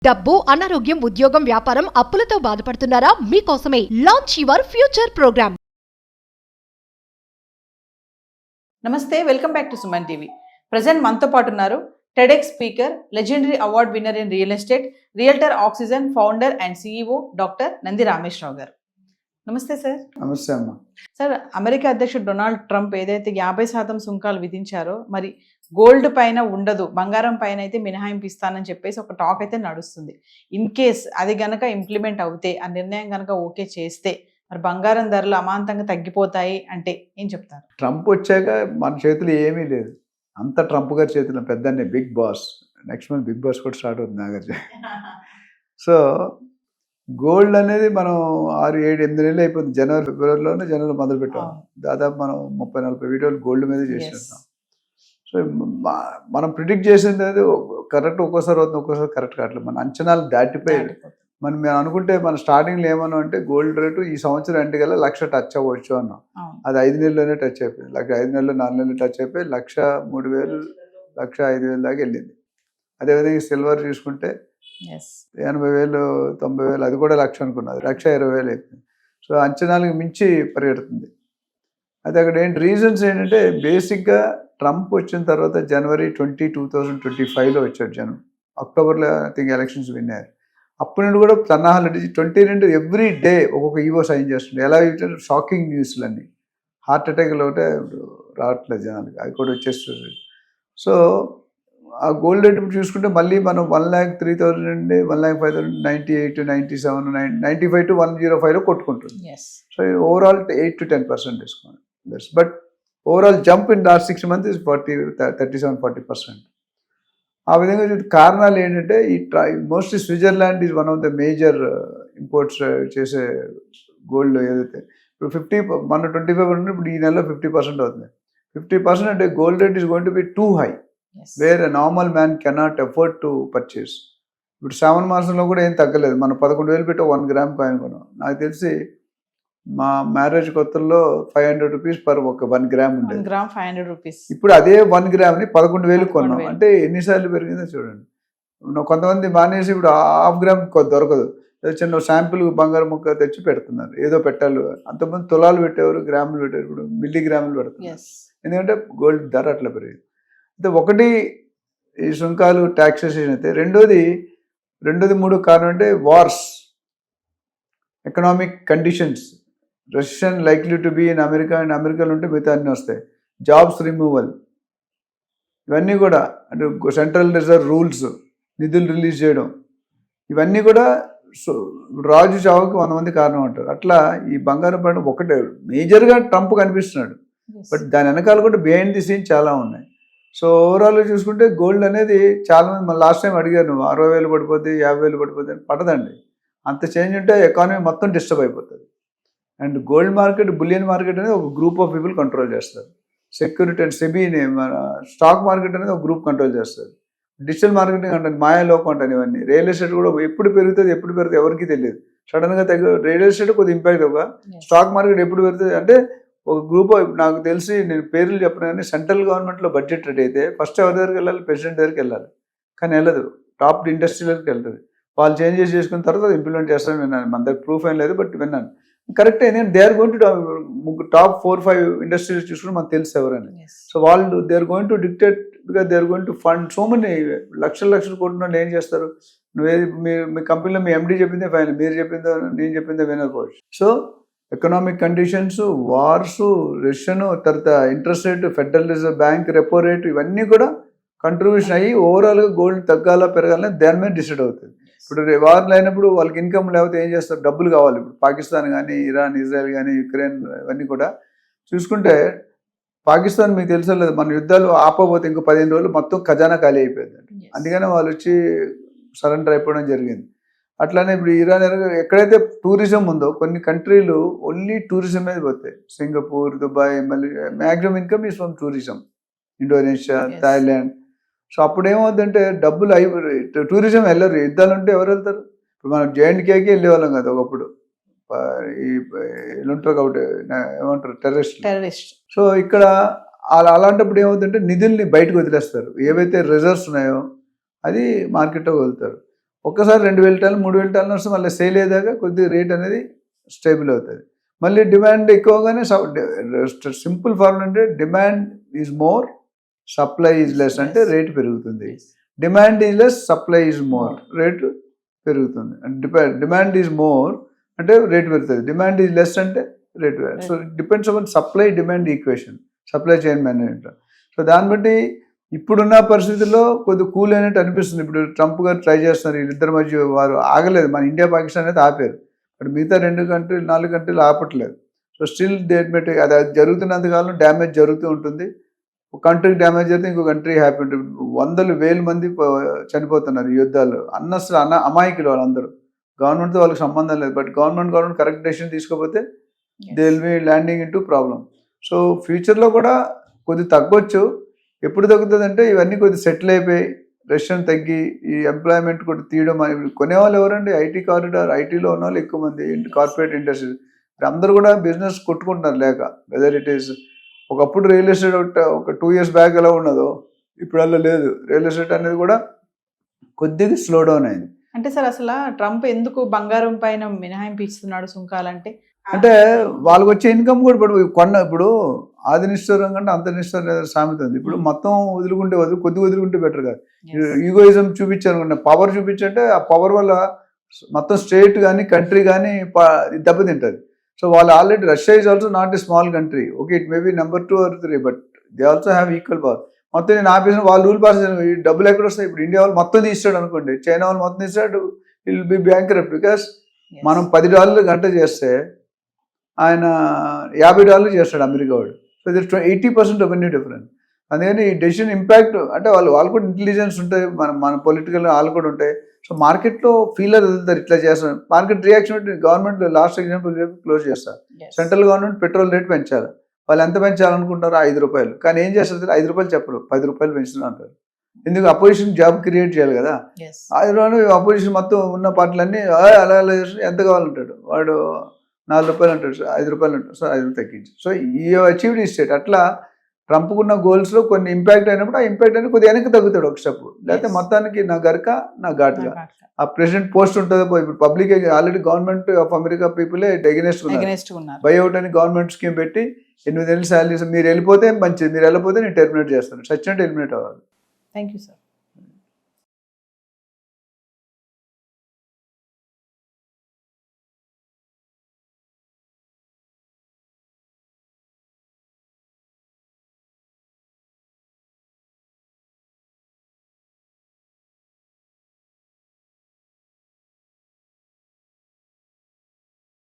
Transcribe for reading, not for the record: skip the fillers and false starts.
డబ్బు, అనారోగ్యం, ఉద్యోగం, వ్యాపారం, అప్పులతో బాధపడుతున్నారా? మీకోసమే లాంచ్ యువర్ ఫ్యూచర్ ప్రోగ్రామ్. నమస్తే, welcome back to Suman TV. Present మనతో పాటు ఉన్నారు TEDx speaker, legendary award winner in real estate, realtor oxygen founder and CEO doctor Nandi Rameshwar Rao గారు. నమస్తే సార్. నమస్తే అమ్మా. సార్, అమెరికా అధ్యక్షుడు డొనాల్డ్ ట్రంప్ ఏదైతే 50% సుంకాలు విధించారో, మరి గోల్డ్ పైన ఉండదు, బంగారం పైన అయితే మినహాయింపు ఇస్తానని చెప్పేసి ఒక టాక్ అయితే నడుస్తుంది. ఇన్ కేస్ అది గనక ఇంప్లిమెంట్ అవుతే, ఆ నిర్ణయం గనక ఓకే చేస్తే, మరి బంగారం ధరలు అమాంతంగా తగ్గిపోతాయి అంటే ఏం చెప్తారు? ట్రంప్ వచ్చాక మన చేతులు ఏమీ లేదు, అంత ట్రంప్ గారి చేతిలో. పెద్ద big boss, next month big boss కూడా స్టార్ట్ అవుతుంది నాగార్జున. సో గోల్డ్ అనేది మనం 6-7-8 నెలలు అయిపోతుంది. జనవరి ఫిబ్రవరిలోనే జనవరి మొదలు పెట్టాం. దాదాపు మనం 30-40 వీడియోలు గోల్డ్ మీద చేసేస్తాం. సో మనం ప్రిడిక్ట్ చేసింది అది కరెక్ట్, ఒక్కోసారి అవుతుంది, ఒక్కోసారి కరెక్ట్ కావట్లేదు. మన అంచనాలు దాటిపోయి మేము అనుకుంటే మన స్టార్టింగ్లో ఏమన్నా అంటే గోల్డ్ రేటు ఈ సంవత్సరం ఎంటికల్లా 1,00,000 టచ్ అవ్వచ్చు అన్నాం. అది 5 నెలల్లోనే టచ్ అయిపోయింది. 5 నెలలు 4 నెలలు టచ్ అయిపోయి 1,03,000, 1,05,000 దాకా వెళ్ళింది. అదేవిధంగా సిల్వర్ చూసుకుంటే 80,000, 90,000, అది కూడా 1,00,000 అనుకున్నది, 1,20,000 అయిపోయింది. సో అంచనాలకు మించి పరిగెడుతుంది. అది అక్కడ రీజన్స్ ఏంటంటే, బేసిక్గా ట్రంప్ వచ్చిన తర్వాత జనవరి 2025లో వచ్చాడు జనం. అక్టోబర్లో ఐ థింక్ ఎలక్షన్స్ విన్నారు. అప్పటి నుండి కూడా సన్నాహాలు 22 ఎవ్రీ డే ఒక్కొక్క ఈవో సైన్ చేస్తుండే. ఎలా షాకింగ్ న్యూస్లన్నీ, హార్ట్ అటాక్లు ఒకటే రావట్లేదు జనాలకి, అవి కూడా వచ్చేస్తుంది. సో ఆ గోల్డ్ రేట్ చూసుకుంటే మళ్ళీ మనం 1,03,000 నుండి 1,05,000, 98, 97, 95 to 105లో కొట్టుకుంటుంది. సో ఓవరాల్ 8 to 10% తీసుకోండి. But overall jump in last 6 months is 37-40%. ఆ విధంగా కారణాలు ఏంటంటే, ఈ mostly Switzerland is one of the major imports చేసే గోల్డ్. ఏదైతే ఇప్పుడు 50, మన 25 ఉంటే ఇప్పుడు ఈ నెలలో 50% అవుతుంది. 50% అంటే gold rate is going to be too high, where normal man cannot afford to purchase. ఇప్పుడు శ్రావణ మాసంలో కూడా ఏం తగ్గలేదు. మనం 11,000 పెట్టి 1 గ్రామ్ కాయిన్ కొన్నాం. నాకు తెలిసి మా మ్యారేజ్ కొత్తల్లో 500 రూపీస్ పర్ ఒక 1 గ్రామ్ ఉండేది. 500 రూపీస్. ఇప్పుడు అదే 1 గ్రామ్ని 11,000 కొన్నాం. అంటే ఎన్నిసార్లు పెరిగిందో చూడండి. కొంతమంది మానేసి ఇప్పుడు 1/2 గ్రామ్ దొరకదు, చిన్న శాంపుల్ బంగారం ముక్క తెచ్చి పెడుతున్నారు, ఏదో పెట్టాలి. అంతమంది తులాలు పెట్టేవారు, గ్రాములు పెట్టారు, ఇప్పుడు మిల్లీగ్రాములు పెడుతున్నారు. ఎందుకంటే గోల్డ్ ధర అట్లా పెరిగింది. అయితే ఒకటి ఈ సుంకాలు, ట్యాక్సేషన్ అయితే, రెండోది మూడో కారణం అంటే wars, economic conditions. Russian likely to be in America, and అమెరికాలో ఉంటే మిగతా అన్నీ వస్తాయి. జాబ్స్ రిమూవల్, ఇవన్నీ కూడా అంటే సెంట్రల్ రిజర్వ్ రూల్స్, నిధులు రిలీజ్ చేయడం, ఇవన్నీ కూడా రాజు చావుకి 100 మంది కారణం అంటారు. అట్లా ఈ బంగారం పైన ఒకటే మేజర్గా ట్రంప్ కనిపిస్తున్నాడు, బట్ దాని వెనకాల కూడా బిహైండ్ ది సీన్ చాలా ఉన్నాయి. సో ఓవరాల్గా చూసుకుంటే గోల్డ్ అనేది చాలామంది మన లాస్ట్ టైం అడిగారు, 60,000 పడిపోతే 50,000 పడిపోతే పడదండి. అంత చేంజ్ ఉంటే ఎకానమీ మొత్తం డిస్టర్బ్ అయిపోతుంది. And gold market, bullion market అనేది ఒక గ్రూప్ ఆఫ్ పీపుల్ కంట్రోల్ చేస్తారు. సెక్యూరిటీ అండ్ సెబీని, మన స్టాక్ మార్కెట్ అనేది ఒక గ్రూప్ కంట్రోల్ చేస్తారు. డిజిటల్ మార్కెటింగ్ అంటే మాయాలోకం అంటాను. ఇవన్నీ రియల్ ఎస్టేట్ కూడా ఎప్పుడు పెరుగుతుంది ఎవరికి తెలియదు. సడన్గా రియల్ ఎస్టేట్ కొద్దిగా ఇంపాక్ట్ అవ్వగా, స్టాక్ మార్కెట్ ఎప్పుడు పెరుగుతుంది అంటే ఒక గ్రూప్. నాకు తెలిసి, నేను పేర్లు చెప్పను కానీ, సెంట్రల్ గవర్నమెంట్లో బడ్జెట్ రెడీ అయితే ఫస్ట్ ఎవరి దగ్గరికి వెళ్ళాలి? ప్రెసిడెంట్ దగ్గరికి వెళ్ళాలి. కానీ వెళ్ళదు, టాప్ ఇండస్ట్రీలకు వెళ్తుంది. వాళ్ళు చేంజెస్ చేసుకున్న తర్వాత ఇంప్లిమెంట్ చేస్తారని విన్నాను. మన దగ్గర ప్రూఫ్ ఏం లేదు, బట్ విన్నాను. కరెక్ట్. ఎందుకంటే they are going to top 4-5 industries చూసుకుని మనకు తెలుసు ఎవరని. సో వాళ్ళు they are going to dictate, because they are going to fund so many లక్షల కోట్లు. ఏం చేస్తారు? మీ కంపెనీలో మీ ఎండీ చెప్పిందే ఫైనల్, మీరు చెప్పిందో నేను చెప్పిందే వినకపోవచ్చు. So economic conditions, wars, Russian, తర్వాత interest rate, federal reserve bank repo rate, ఇవన్నీ కూడా కంట్రిబ్యూషన్ అయ్యి ఓవరాల్గా గోల్డ్ తగ్గాలా పెరగాలని దాని మీద డిసైడ్ అవుతుంది. ఇప్పుడు వార్లు అయినప్పుడు వాళ్ళకి ఇన్కమ్ లేకపోతే ఏం చేస్తారు? డబ్బులు కావాలి. ఇప్పుడు పాకిస్తాన్ కానీ, ఇరాన్, ఇజ్రాయెల్ కానీ, యుక్రెయిన్, ఇవన్నీ కూడా చూసుకుంటే, పాకిస్తాన్ మీకు తెలుసో లేదు, మన యుద్ధాలు ఆపబోతే ఇంకో 15 రోజులు మొత్తం ఖజానా ఖాళీ అయిపోయింది. అందుకనే వాళ్ళు వచ్చి సరెండర్ అయిపోవడం జరిగింది. అట్లానే ఇప్పుడు ఇరాన్, ఎక్కడైతే టూరిజం ఉందో కొన్ని కంట్రీలు ఓన్లీ టూరిజం మీద పోతాయి. సింగపూర్, దుబాయ్, మళ్ళీ maximum income is from tourism. Indonesia, Thailand. So అప్పుడు ఏమవుతుందంటే డబ్బులు టూరిజం వెళ్ళరు. యుద్ధాలు ఉంటే ఎవరు వెళ్తారు? ఇప్పుడు మనం JNKకి వెళ్ళేవాళ్ళం కదా ఒకప్పుడు. ఈ ఉంటారు కాబట్టి ఏమంటారు, టెర్రరిస్ట్. సో ఇక్కడ అలాంటప్పుడు ఏమవుతుందంటే నిధుల్ని బయటకు వదిలేస్తారు. ఏవైతే రిజర్వ్స్ ఉన్నాయో అది మార్కెట్లో వదులుతారు. ఒక్కసారి 2,000 టన్నులు 3,000 టన్నులు వస్తే మళ్ళీ సేల్ అయ్యేదాకా కొద్దిగా రేట్ అనేది స్టేబుల్ అవుతుంది. మళ్ళీ డిమాండ్ ఎక్కువగానే సింపుల్ ఫార్ములా అంటే demand is more supply is less అంటే రేటు పెరుగుతుంది. Demand is less supply is more rate పెరుగుతుంది. డిమాండ్ ఈజ్ మోర్ అంటే రేటు పెరుగుతుంది. డిమాండ్ ఈజ్ లెస్ అంటే రేటు పెరుగుతుంది. So it depends on supply demand equation, supply chain management. So దాన్ని బట్టి ఇప్పుడున్న పరిస్థితుల్లో కొద్దిగా కూల్ అయినట్టు అనిపిస్తుంది. ఇప్పుడు ట్రంప్ గారు ట్రై చేస్తున్నారు, వీళ్ళిద్దరి మధ్య వారు ఆగలేదు. మన ఇండియా పాకిస్తాన్ అయితే ఆపారు, బట్ మిగతా 2 కంట్రీలు 4 కంట్రీలు ఆపట్లేదు. సో స్టిల్ అది జరుగుతున్నంతకాలం డ్యామేజ్ జరుగుతూ ఉంటుంది. ఒక కంట్రీకి డ్యామేజ్ జరిగితే ఇంకో కంట్రీ హ్యాపీ ఉంటుంది. 100,000 మంది చనిపోతున్నారు ఈ యుద్ధాలు. అమాయకులు వాళ్ళందరూ. గవర్నమెంట్తో వాళ్ళకి సంబంధం లేదు, బట్ గవర్నమెంట్ కరెక్ట్ డెసిషన్ తీసుకోకపోతే they will be landing in to problem. So ఫ్యూచర్లో కూడా కొద్ది తగ్గొచ్చు. ఎప్పుడు తగ్గుతుంది అంటే ఇవన్నీ కొద్ది సెటిల్ అయిపోయి రష్యన్ తగ్గి ఈ ఎంప్లాయ్మెంట్ కూడా తీయడం. కొనేవాళ్ళు ఎవరండి? ఐటీ కారిడార్, ఐటీలో ఉన్న వాళ్ళు ఎక్కువ మంది, కార్పొరేట్ ఇండస్ట్రీ అందరూ కూడా బిజినెస్ కొట్టుకుంటున్నారు లేక. వెదర్ ఇట్ ఈస్ ఒకప్పుడు రియల్ ఎస్టేట్ ఒక 2 years బ్యాక్ ఎలా ఉన్నదో ఇప్పుడు అలా లేదు. రియల్ ఎస్టేట్ అనేది కూడా కొద్దిగా స్లో డౌన్ అయింది. అంటే సార్ అసలు ట్రంప్ ఎందుకు బంగారం పైన మినహాయింపు ఇస్తున్నాడు సుంకాలంటే? అంటే వాళ్ళకి వచ్చే ఇన్కమ్ కూడా ఇప్పుడు ఆది నిష్ఠూరం కంటే అంత నిష్ఠూరం సామెత ఉంది. ఇప్పుడు మొత్తం వదులుకుంటే కొద్దిగా వదులుకుంటే బెటర్ కాదు. ఈగోయిజం చూపించారు, పవర్ చూపించంటే ఆ పవర్ వల్ల మొత్తం స్టేట్ కానీ కంట్రీ కానీ దెబ్బతింటుంది. సో వాళ్ళు already Russia is also not a small country. Okay, it may be number 2 or 3, but they also have equal power. మొత్తం నేను ఆపేసిన వాళ్ళు రూల్ పాస్ చేసిన ఈ డబ్బులు ఎక్కడ వస్తాయి? ఇప్పుడు ఇండియా వాళ్ళు మొత్తం తీస్తాడు అనుకోండి, చైనా వాళ్ళు మొత్తం తీస్తాడు, విల్ బి బ్యాంక్రప్ట్. బికాస్ మనం $10 గంట చేస్తే ఆయన $50 చేస్తాడు అమెరికా వాడు. సో ఇది 80% రెవెన్యూ డిఫరెన్స్. అందుకని ఈ డెసిషన్ ఇంపాక్ట్ అంటే వాళ్ళు కూడా ఇంటెలిజెన్స్ ఉంటాయి, మన పొలిటికల్ వాళ్ళు కూడా ఉంటాయి. సో మార్కెట్లో ఫీలర్ వెళ్తారు ఇట్లా చేస్తారు. Market reaction government last example close చేస్తారు. సెంట్రల్ గవర్నమెంట్ పెట్రోల్ రేట్ పెంచాలి. వాళ్ళు ఎంత పెంచాలనుకుంటారు? ₹5. కానీ ఏం చేస్తారు? ₹5 చెప్పరు, ₹10 పెంచుతున్నారు అంటారు. ఎందుకు? అపోజిషన్ జాబ్ క్రియేట్ చేయాలి కదా. అపోజిషన్ మొత్తం ఉన్న పార్టీలన్నీ అలా ఎంత కావాలంటాడు వాడు, ₹4 అంటాడు, ₹5 అంటాడు. సో ₹5 తగ్గించి. సో ఈ అచీవ్డ్ ఈ స్టేట్. అట్లా ట్రంప్కున్న గోల్స్లో కొన్ని ఇంపాక్ట్ అయినప్పుడు ఆ ఇంపాక్ట్ అనేది కొద్దిగా వెనక్కి తగ్గుతాడు ఒక స్టెప్. లేకపోతే మొత్తానికి నా గరక నా ఘాటుగా ఆ ప్రెసిడెంట్ పోస్ట్ ఉంటుంది. ఇప్పుడు public already government of America పీపులే ఎగనెస్ట్ ఉన్నారు. బైఅవుట్ అని గవర్నమెంట్ స్కీమ్ పెట్టి 8 నెలల శాలరీస్ మీరు వెళ్ళిపోతే మంచిది, మీరు వెళ్ళిపోతే నేను టెర్మినేట్ చేస్తాను. సచిన్ ఎలిమినేట్ అవ్వాలి. Thank you sir.